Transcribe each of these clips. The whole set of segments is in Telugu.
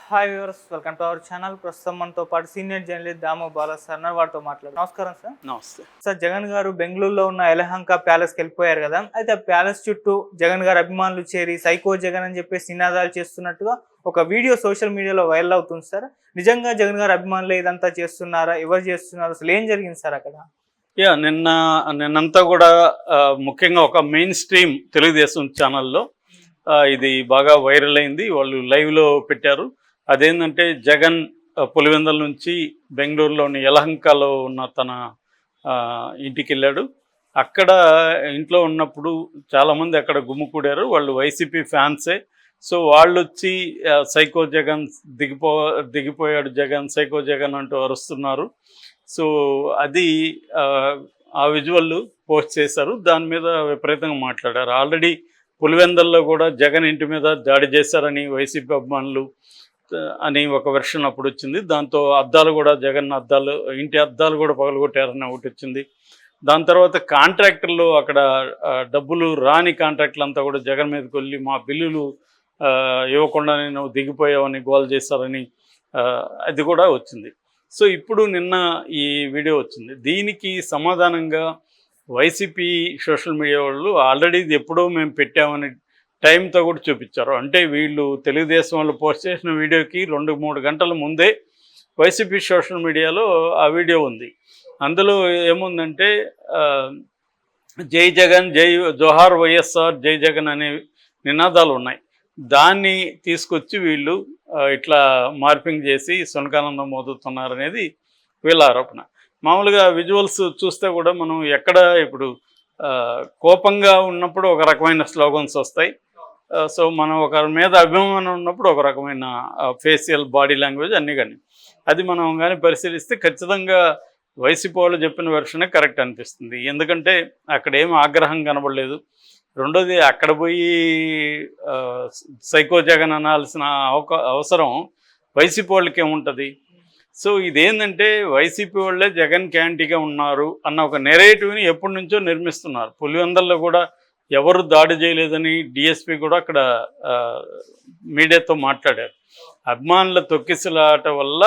Hi viewers, welcome to our channel. ప్రస్తుతం మనతో పాటు senior journalist Damoh Bala sir వారితో మాట్లాడు. నమస్కారం సార్. నమస్తే సార్, జగన్ గారు బెంగళూరులో ఉన్న యలహంక ప్యాలెస్కి వెళ్ళిపోయారు కదా. అయితే ఆ ప్యాలెస్ చుట్టూ జగన్ గారు అభిమానులు చేరి సైకో జగన్ అని చెప్పేసి నినాదాలు చేస్తున్నట్టుగా ఒక వీడియో సోషల్ మీడియాలో వైరల్ అవుతుంది సార్. నిజంగా జగన్ గారు అభిమానులు ఇదంతా చేస్తున్నారా? ఎవరు చేస్తున్నారు? అసలు ఏం జరిగింది సార్ అక్కడ? నిన్నంతా కూడా ముఖ్యంగా ఒక మెయిన్ స్ట్రీమ్ తెలుగుదేశం ఛానల్లో ఇది బాగా వైరల్ అయింది. వాళ్ళు లైవ్లో పెట్టారు. అదేంటంటే జగన్ పులివెందుల నుంచి బెంగళూరులోని యలహంకలో ఉన్న తన ఇంటికి వెళ్ళాడు. అక్కడ ఇంట్లో ఉన్నప్పుడు చాలామంది అక్కడ గుమ్ముకూడారు. వాళ్ళు వైసీపీ ఫ్యాన్సే. సో వాళ్ళు వచ్చి సైకో జగన్ దిగిపోయాడు జగన్, సైకో జగన్ అంటూ అరుస్తున్నారు. సో అది ఆ విజువల్ పోస్ట్ చేశారు. దాని మీద విపరీతంగా మాట్లాడారు. ఆల్రెడీ పులివెందుల్లో కూడా జగన్ ఇంటి మీద దాడి చేశారని వైసీపీ అభిమానులు అని ఒక వెర్షన్ అప్పుడు వచ్చింది. దాంతో అద్దాలు కూడా జగన్ ఇంటి అద్దాలు కూడా పగలగొట్టారని ఒకటి వచ్చింది. దాని తర్వాత కాంట్రాక్టర్లు అక్కడ డబ్బులు రాని కాంట్రాక్టర్లు అంతా కూడా జగన్ మీదకి వెళ్ళి మా బిల్లులు ఇవ్వకుండా నేను దిగిపోయావని గోల్ చేశారని అది కూడా వచ్చింది. సో ఇప్పుడు నిన్న ఈ వీడియో వచ్చింది. దీనికి సమాధానంగా వైసీపీ సోషల్ మీడియా వాళ్ళు ఆల్రెడీ ఇది ఎప్పుడో మేము పెట్టామని టైంతో కూడా చూపించారు. అంటే వీళ్ళు తెలుగుదేశం వాళ్ళు పోస్ట్ చేసిన వీడియోకి 2-3 గంటల ముందే వైసీపీ సోషల్ మీడియాలో ఆ వీడియో ఉంది. అందులో ఏముందంటే జై జగన్, జోహార్ వైఎస్ఆర్, జై జగన్ అనే నినాదాలు ఉన్నాయి. దాన్ని తీసుకొచ్చి వీళ్ళు ఇట్లా మార్పింగ్ చేసి సునకానందం మోదుతున్నారనేది వీళ్ళ ఆరోపణ. మామూలుగా విజువల్స్ చూస్తే కూడా మనం ఎక్కడ ఇప్పుడు కోపంగా ఉన్నప్పుడు ఒక రకమైన స్లోగన్స్ వస్తాయి. సో మనం ఒకరి మీద అభిమానం ఉన్నప్పుడు ఒక రకమైన ఫేషియల్ బాడీ లాంగ్వేజ్ అన్నీ కానీ అది మనం కానీ పరిశీలిస్తే ఖచ్చితంగా వైసీపీ వాళ్ళు చెప్పిన వెర్షనే కరెక్ట్ అనిపిస్తుంది. ఎందుకంటే అక్కడ ఏం ఆగ్రహం కనబడలేదు. రెండోది అక్కడ పోయి సైకో జగన్ అనాల్సిన అవసరం వైసీపీ వాళ్ళకి ఏముంటుంది? సో ఇదేంటంటే వైసీపీ వాళ్ళే జగన్ క్యాంటీగా ఉన్నారు అన్న ఒక నెరేటివ్ని ఎప్పటి నుంచో నిర్మిస్తున్నారు. పులివెందుల్లో కూడా ఎవరు దాడి చేయలేదని డిఎస్పీ కూడా అక్కడ మీడియాతో మాట్లాడారు. అభిమానుల తొక్కిసలాట వల్ల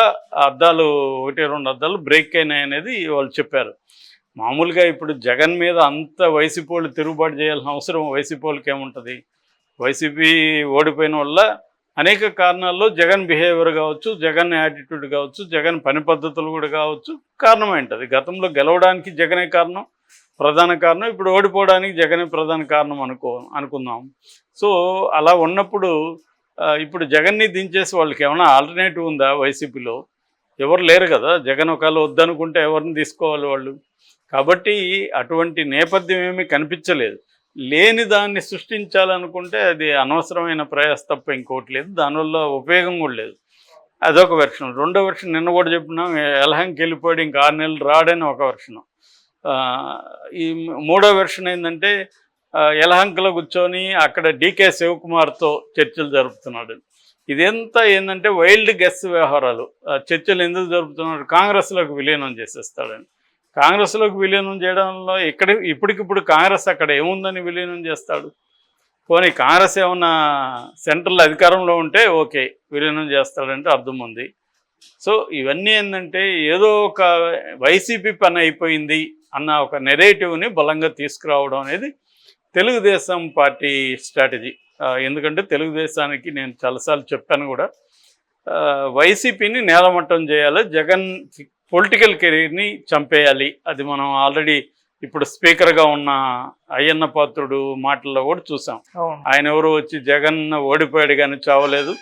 అద్దాలు 1-2 అద్దాలు బ్రేక్ అయినాయనేది వాళ్ళు చెప్పారు. మామూలుగా ఇప్పుడు జగన్ మీద అంత వైసీపీ వాళ్ళు తిరుగుబాటు చేయాల్సిన అవసరం వైసీపీ వాళ్ళకి ఏముంటుంది? వైసీపీ ఓడిపోయిన వల్ల అనేక కారణాల్లో జగన్ బిహేవియర్ కావచ్చు, జగన్ యాటిట్యూడ్ కావచ్చు, జగన్ పని పద్ధతులు కూడా కావచ్చు కారణమైంటుంది. గతంలో గెలవడానికి జగనే ప్రధాన కారణం, ఇప్పుడు ఓడిపోవడానికి జగనే ప్రధాన కారణం అనుకుందాం. సో అలా ఉన్నప్పుడు ఇప్పుడు జగన్ని దించేసి వాళ్ళకి ఏమైనా ఆల్టర్నేటివ్ ఉందా? వైసీపీలో ఎవరు లేరు కదా. జగన్ ఒకవేళ వద్దనుకుంటే ఎవరిని తీసుకోవాలి వాళ్ళు? కాబట్టి అటువంటి నేపథ్యం ఏమీ కనిపించలేదు. లేని దాన్ని సృష్టించాలనుకుంటే అది అనవసరమైన ప్రయాస తప్ప ఇంకోటి లేదు. దానివల్ల ఉపయోగం కూడా లేదు. అదొక వెర్షన్. రెండో వెర్షన్ నిన్న కూడా చెప్పినాం, యలహంకి వెళ్ళిపోయాడు ఇంకా 6 నెలలు రాడని ఒక వెర్షను. ఈ మూడో వెర్షన్ ఏంటంటే యలహంకలో కూర్చొని అక్కడ డీకే శివకుమార్తో చర్చలు జరుపుతున్నాడు. ఇదంతా ఏంటంటే వైల్డ్ గెస్ వ్యవహారాలు. చర్చలు ఎందుకు జరుపుతున్నాడు? కాంగ్రెస్లోకి విలీనం చేసేస్తాడని. కాంగ్రెస్లోకి విలీనం చేయడంలో ఇప్పటికిప్పుడు కాంగ్రెస్ అక్కడ ఏముందని విలీనం చేస్తాడు? పోనీ కాంగ్రెస్ ఏమన్నా సెంట్రల్ అధికారంలో ఉంటే ఓకే, విలీనం చేస్తాడంటే అర్థం ఉంది. సో ఇవన్నీ ఏంటంటే ఏదో ఒక వైసీపీ పని అయిపోయింది అన్న ఒక నెరేటివ్ని బలంగా తీసుకురావడం అనేది తెలుగుదేశం పార్టీ స్ట్రాటజీ. ఎందుకంటే తెలుగుదేశానికి నేను చాలాసార్లు చెప్పాను కూడా, వైసీపీని నేలమట్టం చేయాలి, జగన్ పొలిటికల్ కెరీర్ని చంపేయాలి. అది మనం ఆల్రెడీ ఇప్పుడు స్పీకర్గా ఉన్న అయ్యన్న పాత్రుడు మాటల్లో కూడా చూసాం. ఆయన ఎవరు వచ్చి జగన్ ఓడిపోయాడు కానీ చావలేదు,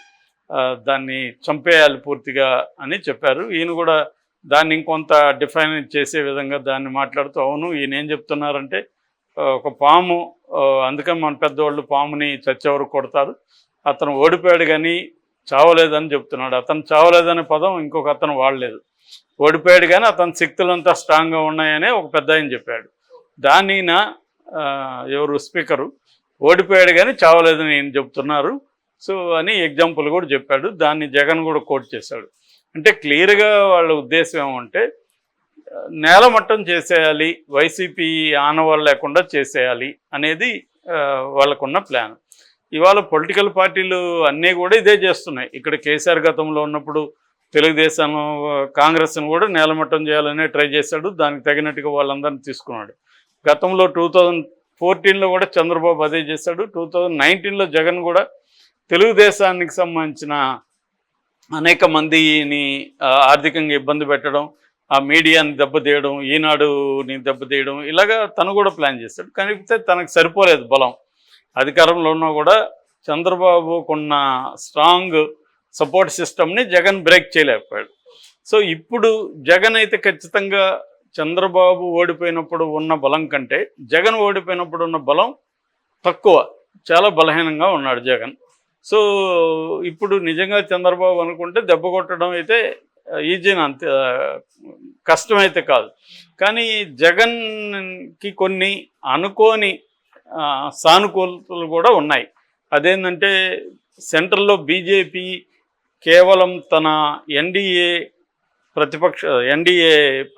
దాన్ని చంపేయాలి పూర్తిగా అని చెప్పారు. ఈయన కూడా దాన్ని ఇంకొంత డిఫైన్ చేసే విధంగా దాన్ని మాట్లాడుతూ, అవును ఈయన ఏం చెప్తున్నారంటే ఒక పాము, అందుకని మన పెద్దవాళ్ళు పాముని చచ్చేవరకు కొడతారు, అతను ఓడిపోయాడు కానీ చావలేదని చెప్తున్నాడు. అతను చావలేదనే పదం ఇంకొక అతను వాడలేదు. ఓడిపోయాడు కానీ అతని శక్తులంతా స్ట్రాంగ్గా ఉన్నాయనే ఒక పెద్ద ఆయన చెప్పాడు. దాన్ని ఎవరు స్పీకరు ఓడిపోయాడు కానీ చావలేదని ఈయన చెప్తున్నారు సో అని ఎగ్జాంపుల్ కూడా చెప్పాడు. దాన్ని జగన్ కూడా కోట్ చేశాడు. అంటే క్లియర్గా వాళ్ళ ఉద్దేశం ఏమంటే నేలమట్టం చేసేయాలి, వైసీపీ ఆనవాళ్ళు లేకుండా చేసేయాలి అనేది వాళ్ళకున్న ప్లాన్. ఇవాళ పొలిటికల్ పార్టీలు అన్నీ కూడా ఇదే చేస్తున్నాయి. ఇక్కడ కేసీఆర్ గతంలో ఉన్నప్పుడు తెలుగుదేశం కాంగ్రెస్ను కూడా నేలమట్టం చేయాలనే ట్రై చేశాడు. దానికి తగినట్టుగా వాళ్ళందరినీ తీసుకున్నాడు. గతంలో 2014లో కూడా చంద్రబాబు అదే చేశాడు. 2019లో జగన్ కూడా తెలుగుదేశానికి సంబంధించిన అనేక మందిని ఆర్థికంగా ఇబ్బంది పెట్టడం, ఆ మీడియాని దెబ్బతీయడం, ఈనాడుని దెబ్బతీయడం, ఇలాగా తను కూడా ప్లాన్ చేశాడు. కానీ తనకు సరిపోలేదు బలం. అధికారంలో ఉన్నా కూడా చంద్రబాబుకున్న స్ట్రాంగ్ సపోర్ట్ సిస్టమ్ని జగన్ బ్రేక్ చేయలేకపోయాడు. సో ఇప్పుడు జగన్ అయితే ఖచ్చితంగా చంద్రబాబు ఓడిపోయినప్పుడు ఉన్న బలం కంటే జగన్ ఓడిపోయినప్పుడు ఉన్న బలం తక్కువ, చాలా బలహీనంగా ఉన్నాడు జగన్. సో ఇప్పుడు నిజంగా చంద్రబాబు అనుకుంటే దెబ్బ కొట్టడం అయితే ఈజీని అంతే కష్టమైతే కాదు. కానీ జగన్కి కొన్ని అనుకోని సానుకూలతలు కూడా ఉన్నాయి. అదేంటంటే సెంట్రల్లో బీజేపీ కేవలం తన ఎన్డీఏ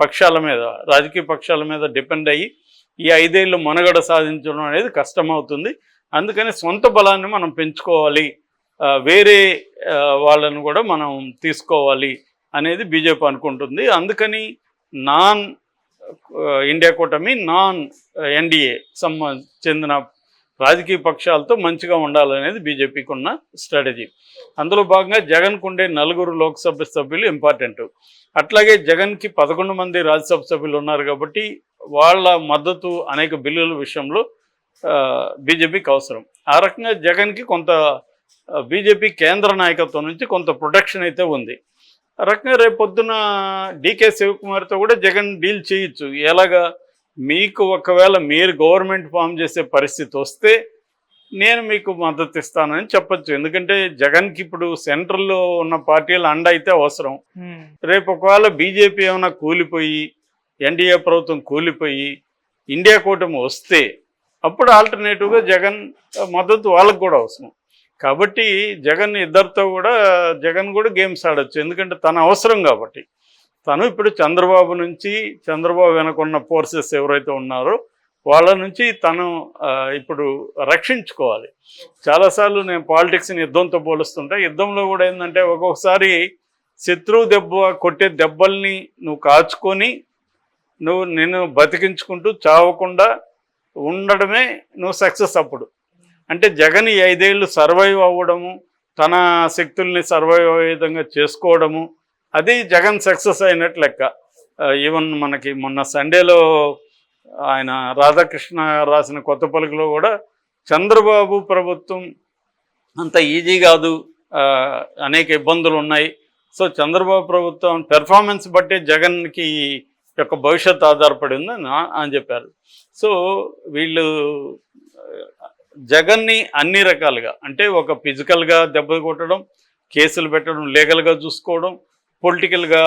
పక్షాల మీద, రాజకీయ పక్షాల మీద డిపెండ్ అయ్యి ఈ 5 ఏళ్ళు మనుగడ సాధించడం అనేది కష్టమవుతుంది. అందుకని సొంత బలాన్ని మనం పెంచుకోవాలి, వేరే వాళ్ళను కూడా మనం తీసుకోవాలి అనేది బీజేపీ అనుకుంటుంది. అందుకని నాన్ ఇండియా కూటమి, నాన్ ఎన్డీఏ చెందిన రాజకీయ పక్షాలతో మంచిగా ఉండాలనేది బీజేపీకి ఉన్న స్ట్రాటజీ. అందులో భాగంగా జగన్కు ఉండే 4 లోక్సభ సభ్యులు ఇంపార్టెంట్. అట్లాగే జగన్కి 11 మంది రాజ్యసభ సభ్యులు ఉన్నారు కాబట్టి వాళ్ళ మద్దతు అనేక బిల్లుల విషయంలో బీజేపీకి అవసరం. ఆ రకంగా జగన్కి కొంత బీజేపీ కేంద్ర నాయకత్వం నుంచి కొంత ప్రొటెక్షన్ అయితే ఉంది. ఆ రకంగా రేపొద్దున డీకే శివకుమార్తో కూడా జగన్ డీల్ చేయొచ్చు. ఎలాగా, మీకు ఒకవేళ మీరు గవర్నమెంట్ ఫామ్ చేసే పరిస్థితి వస్తే నేను మీకు మద్దతు ఇస్తానని చెప్పచ్చు. ఎందుకంటే జగన్కి ఇప్పుడు సెంట్రల్లో ఉన్న పార్టీల అండ అయితే అవసరం. రేపు ఒకవేళ బీజేపీ ఏమైనా కూలిపోయి, ఎన్డీఏ ప్రభుత్వం కూలిపోయి ఇండియా కూటమి వస్తే అప్పుడు ఆల్టర్నేటివ్గా జగన్ మద్దతు వాళ్ళకు కూడా అవసరం. కాబట్టి జగన్ కూడా గేమ్స్ ఆడచ్చు. ఎందుకంటే తన అవసరం కాబట్టి. తను ఇప్పుడు చంద్రబాబు వెనకున్న ఫోర్సెస్ ఎవరైతే ఉన్నారో వాళ్ళ నుంచి తను ఇప్పుడు రక్షించుకోవాలి. చాలాసార్లు నేను పాలిటిక్స్ని యుద్ధంతో పోలుస్తుంటే, యుద్ధంలో కూడా ఏంటంటే ఒక్కొక్కసారి శత్రువు కొట్టే దెబ్బల్ని నువ్వు కాచుకొని నిన్ను బతికించుకుంటూ చావకుండా ఉండడమే నువ్వు సక్సెస్. అప్పుడు అంటే జగన్ ఈ 5 ఏళ్ళు సర్వైవ్ అవ్వడము, తన శక్తుల్ని సర్వైవ్ అయ్యే విధంగా చేసుకోవడము, అది జగన్ సక్సెస్ అయినట్లు లెక్క. ఈవెన్ మనకి మొన్న సండేలో ఆయన రాధాకృష్ణ రాసిన కొత్త పలుకులో కూడా చంద్రబాబు ప్రభుత్వం అంత ఈజీ కాదు, అనేక ఇబ్బందులు ఉన్నాయి. సో చంద్రబాబు ప్రభుత్వం పెర్ఫార్మెన్స్ బట్టే జగన్కి యొక్క భవిష్యత్తు ఆధారపడి ఉందని అని చెప్పారు. సో వీళ్ళు జగన్ని అన్ని రకాలుగా, అంటే ఒక ఫిజికల్గా దెబ్బ కొట్టడం, కేసులు పెట్టడం, లీగల్గా చూసుకోవడం, పొలిటికల్గా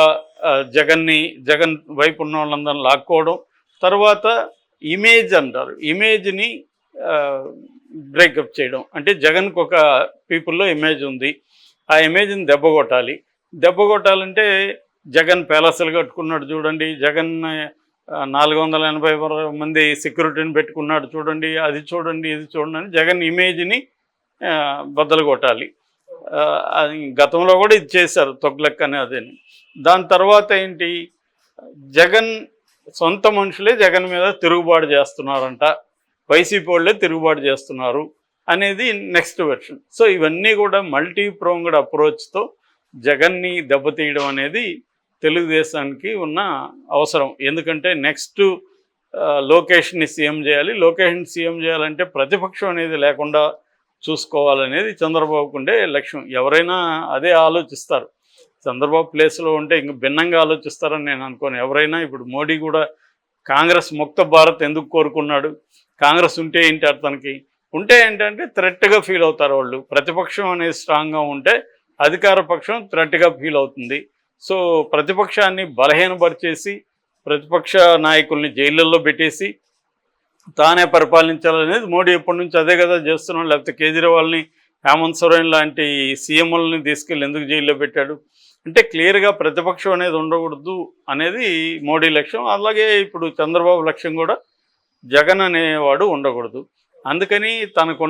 జగన్ వైపు ఉన్న వాళ్ళందరినీ లాక్కోవడం, తర్వాత ఇమేజ్ అంటారు, ఇమేజ్ని బ్రేకప్ చేయడం. అంటే జగన్కి ఒక పీపుల్లో ఇమేజ్ ఉంది, ఆ ఇమేజ్ని దెబ్బ కొట్టాలంటే జగన్ ప్యాలెస్లు కట్టుకున్నాడు చూడండి, జగన్ 480 మంది సెక్యూరిటీని పెట్టుకున్నాడు చూడండి, అది చూడండి, ఇది చూడండి అని జగన్ ఇమేజ్ని బద్దలు కొట్టాలి. గతంలో కూడా ఇది చేశారు, తొగ్లక్ అని అదేని. దాని తర్వాత ఏంటి, జగన్ సొంత మనుషులే జగన్ మీద తిరుగుబాటు చేస్తున్నారంట, వైసీపీ వాళ్ళే తిరుగుబాటు చేస్తున్నారు అనేది నెక్స్ట్ వెర్షన్. సో ఇవన్నీ కూడా మల్టీ ప్రోంగ్డ్ అప్రోచ్తో జగన్ని దెబ్బతీయడం అనేది తెలుగుదేశానికి ఉన్న అవసరం. ఎందుకంటే నెక్స్ట్ లోకేష్ని సీఎం చేయాలంటే ప్రతిపక్షం అనేది లేకుండా చూసుకోవాలనేది చంద్రబాబుకు ఉండే లక్ష్యం. ఎవరైనా అదే ఆలోచిస్తారు. చంద్రబాబు ప్లేస్లో ఉంటే ఇంక భిన్నంగా ఆలోచిస్తారని నేను అనుకోను. ఎవరైనా ఇప్పుడు మోడీ కూడా కాంగ్రెస్ ముక్త భారత్ ఎందుకు కోరుకున్నాడు, కాంగ్రెస్ ఉంటే ఏంటి అతనికి, ఉంటే ఏంటంటే థ్రెట్గా ఫీల్ అవుతారు వాళ్ళు. ప్రతిపక్షం అనేది స్ట్రాంగ్గా ఉంటే అధికార పక్షం థ్రెట్గా ఫీల్ అవుతుంది. సో ప్రతిపక్షాన్ని బలహీనపరిచేసి, ప్రతిపక్ష నాయకుల్ని జైళ్ళల్లో పెట్టేసి తానే పరిపాలించాలనేది మోడీ ఎప్పటి నుంచి అదే కదా చేస్తున్నాడు. లేకపోతే కేజ్రీవాల్ని, హేమంత్ సోరెన్ లాంటి సీఎంలని తీసుకెళ్ళి ఎందుకు జైల్లో పెట్టాడు అంటే క్లియర్గా ప్రతిపక్షం అనేది ఉండకూడదు అనేది మోడీ లక్ష్యం. అలాగే ఇప్పుడు చంద్రబాబు లక్ష్యం కూడా జగన్ అనేవాడు ఉండకూడదు. అందుకని తనకు